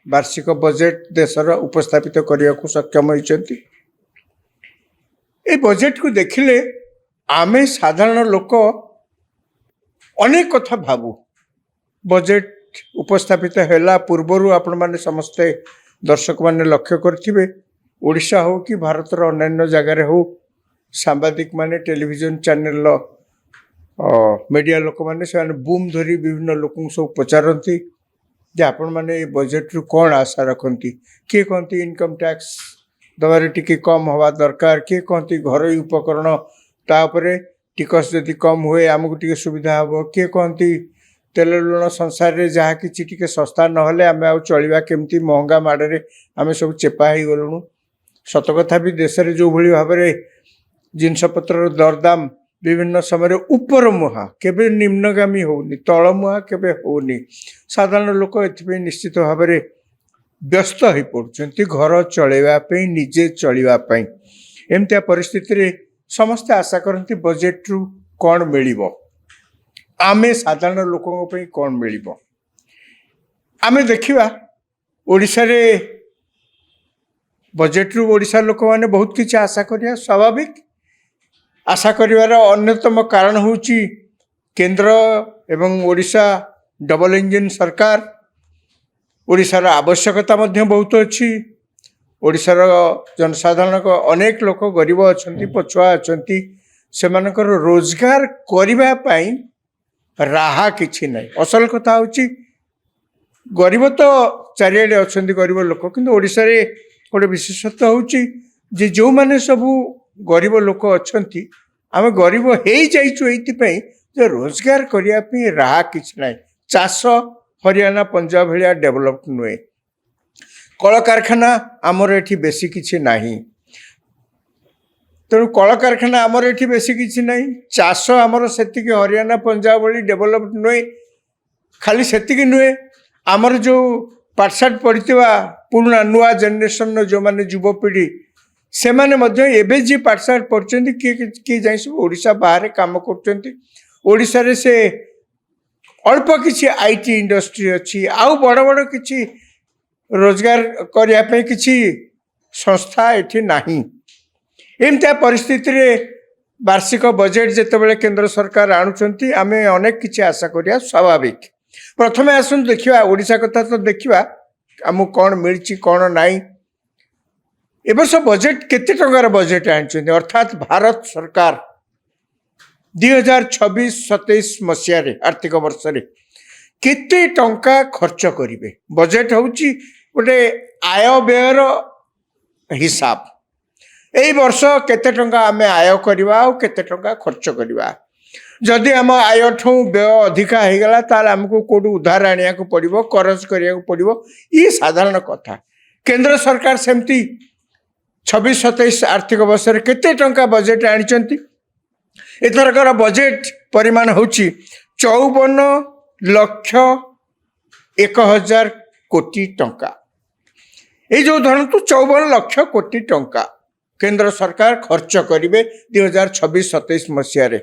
वार्षिक बजेट देशर उपस्थापित करने को सक्षम होती। ये बजेट को देखिले आमे साधारण लोक अनेक कथा भावु। बजेट उपस्थापित है पूर्वर आपण मैंने समस्ते दर्शक मैंने लक्ष्य करेंगे ओडिशा हो कि भारतर अन्य जगार हो सांबादिक माने टेलीविजन चैनल मीडिया लोक मैंने से बूम धरी विभिन्न लोक सब पचारती जे आपण मैंने बजेट रु कौन आशा रखती। किए कहती इनकम टैक्स दबारे टिके कम हवा दरकार, किए कहती घर उपकरण तापर टिकस जदि कम हुए आमको टिके सुविधा हम, किए कहती तेल लुण संसार में जहाँ कि टिके सस्ता नहले आम आ चलवा केमती महंगा माड़े आम सब चेपा हो गलुणु। सत कथा भी देश में जो भाई भाव में जिनपतर दरदाम विभिन्न समय ऊपर मुहा केबे निम्नगामी होनी, तल मुहा केबे होनी। साधारण लोक ए निश्चित भाव में व्यस्त हो पड़ुछंती घर चलैवाई निजे चलवाई। एमतिया परिस्थिति समस्ते आशा करती बजेट रु कौन मिलिबो, आमे साधारण लोकों पे कौन मिलिबो। आमे देखिबा ओडिशा रे बजेट रु ओडिशा लोक माने बहुत किछि आशा करिया स्वाभाविक। आशा करिवार अन्यतम कारण होची केंद्र एवं ओडिशा डबल इंजिन सरकार। ओडिशार आवश्यकता मध्य बहुत अच्छी। ओडिशार जनसाधारण को अनेक लोक गरीब अच्छा पछुआ अच्छा से रोजगार करने राहा किछि नहीं। असल कथा होची गरीब तो चारिआडे अच्छा गरीब लोक, किंतु ओडिशा रे गोटे विशेषत्व होची जे जो माने सबू गरीब लोक अच्छा आम गरीब हो जाइछु एइथिपई जे रोजगार करने राहा किछि नहीं। चाष हरियाणा पंजाब भाया डेभलप नुहे। कल कारखाना आमर एठी बेसी किछि नाही, तेणु कल कारखाना आमर एठी बेसी किछि नाही। चाष आमर सेतिकी हरियाणा पंजाब भली डेभलप नुहे। खाली सेतिकी नुहे, आमर जो पाठशाठ पढ़िथिबा पुराना नुआ जेनेरेशन जो माने युवपीढ़ी से माने मध्य एबे जी पाठशाठ पढ़छन्ती किए जाई सब ओडिशा बाहर काम करछन्ती। ओडिशा रे से अल्प किछि आईटी इंडस्ट्री अच्छी, आउ बड़ बड़ किछि रोजगार करने किछि संस्था एठी नाही। एमतिया परिस्थिति रे वार्षिक बजेट जेतेबेले केंद्र सरकार आणुचंती आमे अनेक किछि आशा करिया स्वाभाविक। प्रथमे आसुन देखिबा ओडिशा कथा तो देखिबा आमु कोन मिलछि कोन नाही। एबस बजेट केते टंकार बजेट आणुचंती, अर्थात भारत सरकार 2026-27 मसीह आर्थिक वर्ष रे केते टंका खर्च करिवे। बजेट होची गोटे आय व्ययर हिसाब। एई वर्ष केते टंका आमे आय करवा और केते टंका खर्च करवा। जदि आम आय ठू व्यय अधिका हो गला ताल आमको कोड उधार आनिया को पड़िबो, करज करिया को पड़िबो। ये साधारण कथा। केंद्र सरकार सेमती 26-27 आर्थिक वर्ष रे केते टंका बजेट आनिचंती। एथरकर बजेट परिमाण होची 54,01,000 कोटी टंका। ये जो धरतु 54 लाख कोटी टंका केंद्र सरकार खर्च करिवे 2026-27 मसीह रे।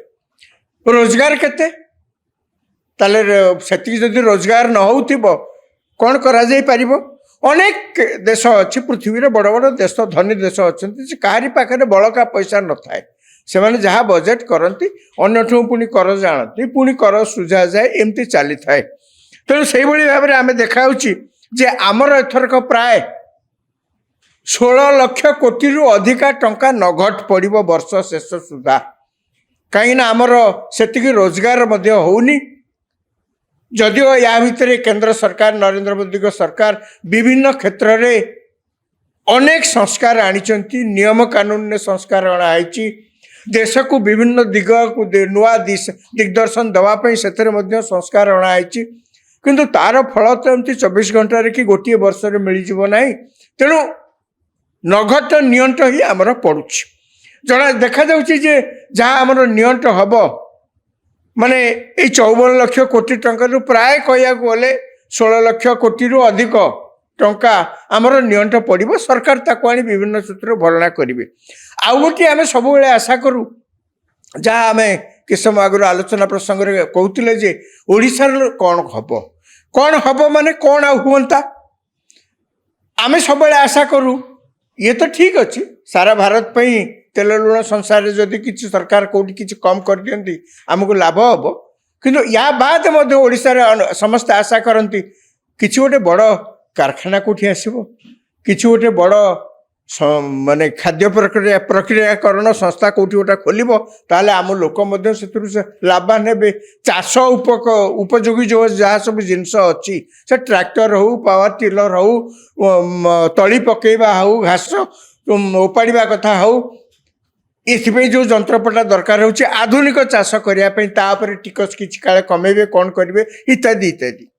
रोजगार केते ताले सेति जदि रोजगार न होउथिबो कोन करा जाई परिबो। अनेक देश अच्छी पृथ्वी रे बड़ बड़ देश धनी देश अच्छे कहारी पाखे बड़का पैसा न थाए। से माने जहाँ बजेट करती अन्यठू पुणी कर जानती पुणी कर सुझा जाए एमती चली थाए। तेणु से भाव में आम देखा जे आमर एथरक प्राय 16 लाख कोटी रु अधिका टंका नगद पड़ो वर्ष शेष सुधा। कहीं आमर सेतिकी रोजगार मध्य होनी। जदिओ या भितर केंद्र सरकार नरेंद्र मोदी को सरकार विभिन्न क्षेत्र में अनेक संस्कार आनिचंती, नियम कानून ने संस्कार अणाई देश को विभिन्न दिग को नुआ दिग्दर्शन दवाई से संस्कार अणाई, किंतु तार फल तो एमती 24 घंटे कि गोटे वर्ष में मिल जाव ना। तेणु नगद नियंट ही आमर पड़ुछि। जना देखा जाउछि जे जहाँ आमर नियंट हम माने ये 54 लाख कोटी टंका प्राय कह गले 16 लाख कोटी रु अधिक टंका आमर नियंट पड़ो। सरकार ताको आनी विभिन्न सूत्र भरणा करेंगे। आउ गोटे आम सब आशा करूँ जहाँ आम कि समय आगु आलोचना प्रसंग में कहते जे ओडिशार कौन हम माने कौन आउ हुंता। आमे सब आशा करूँ ये तो ठीक अच्छे सारा भारत पे तेल लुण संसार जदि किसी सरकार कौटी किसी कम कर दियंती आमको लाभ हम किंतु या बाद समस्ते आशा करती किसी गोटे बड़ कारखाना कौटी आसो कि गोटे बड़ माने खाद्य प्रक्रियाकरण संस्था कौटी गोटे खोल ताले आम लोक लाभवान हे चाष उपयोगी जो जहाँ सब जिनस अच्छी से ट्रैक्टर हो पावर टिलर हो तली पकेवा हो घास उपाड़ा कथा हो ये जो जंत्रपटा दरकार हो आधुनिक चाष करने टिकस किसी काले कमेबे कौन करेंगे इत्यादि इत्यादि।